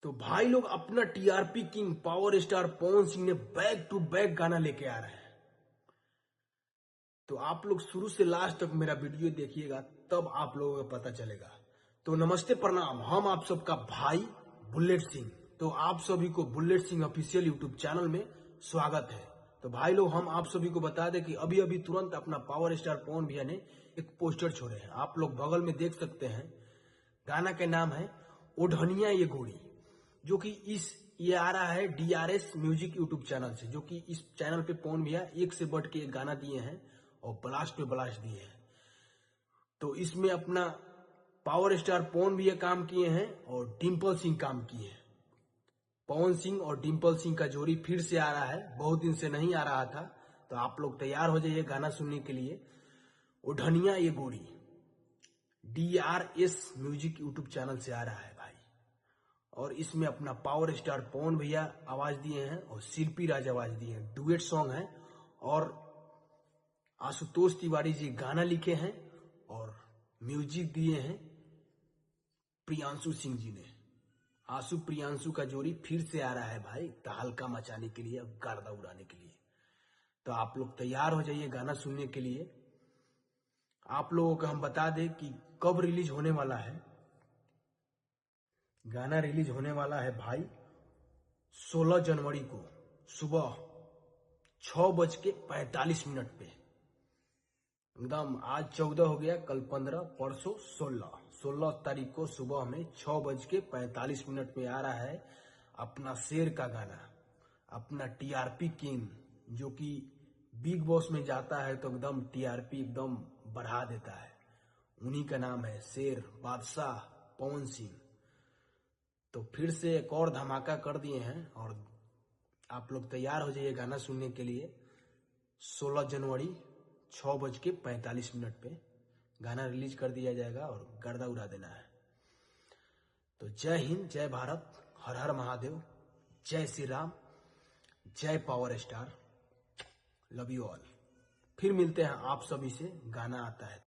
तो भाई लोग अपना TRP king power star Pawan Singh ने बैक टू बैक गाना लेके आ रहे हैं। तो आप लोग शुरू से लास्ट तक मेरा वीडियो देखिएगा, तब आप लोगों को पता चलेगा। तो नमस्ते प्रणाम, हम आप सबका भाई बुलेट सिंह। तो आप सभी को bullet Singh official YouTube channel में स्वागत है। तो भाई लोग हम आप सभी को बता दें कि अभी अभी तुरंत अपना पावर स्टार पवन भैया ने एक पोस्टर छोड़े हैं, आप लोग बगल में देख सकते हैं। गाना का नाम है ओढ़निया ये गोरी, जो कि ये आ रहा है DRS म्यूजिक यूट्यूब चैनल से, जो कि इस चैनल पे पवन भैया एक से बढ़ के एक गाना दिए हैं और ब्लास्ट पे ब्लास्ट दिए हैं। तो इसमें अपना पावर स्टार पवन भैया काम किए हैं और डिम्पल सिंह काम किए हैं। पवन सिंह और डिम्पल सिंह का जोड़ी फिर से आ रहा है, बहुत दिन से नहीं आ रहा था। तो आप लोग तैयार हो जाइए गाना सुनने के लिए। ओढ़निया ये गोरी DRS म्यूजिक यूट्यूब चैनल से आ रहा है भाई। और इसमें अपना पावर स्टार पवन भैया आवाज दिए हैं और शिल्पी राज आवाज दिए हैं। डुएट सॉन्ग है और आशुतोष तिवारी जी गाना लिखे हैं और म्यूजिक दिए हैं प्रियांशु सिंह जी ने। आशु प्रियांशु का जोड़ी फिर से आ रहा है भाई, तहलका मचाने के लिए, गर्दा उड़ाने के लिए। तो आप लोग तैयार हो जाइए गाना सुनने के लिए। आप लोगों को हम बता दें कि कब रिलीज होने वाला है। गाना रिलीज होने वाला है भाई 16 जनवरी को सुबह 6:45 पे। एकदम आज 14 हो गया, कल 15, परसों 16 तारीख को सुबह में 6:45 पे आ रहा है अपना शेर का गाना, अपना TRP किंग, जो कि बिग बॉस में जाता है तो एकदम TRP एकदम बढ़ा देता है। उन्हीं का नाम है शेर बादशाह पवन सिंह। तो फिर से एक और धमाका कर दिए हैं और आप लोग तैयार हो जाइए गाना सुनने के लिए। 16 जनवरी 6:45 पे गाना रिलीज कर दिया जाएगा और गर्दा उड़ा देना है। तो जय हिंद, जय भारत, हर हर महादेव, जय श्री राम, जय power star, love you all. फिर मिलते हैं आप सभी से, गाना आता है।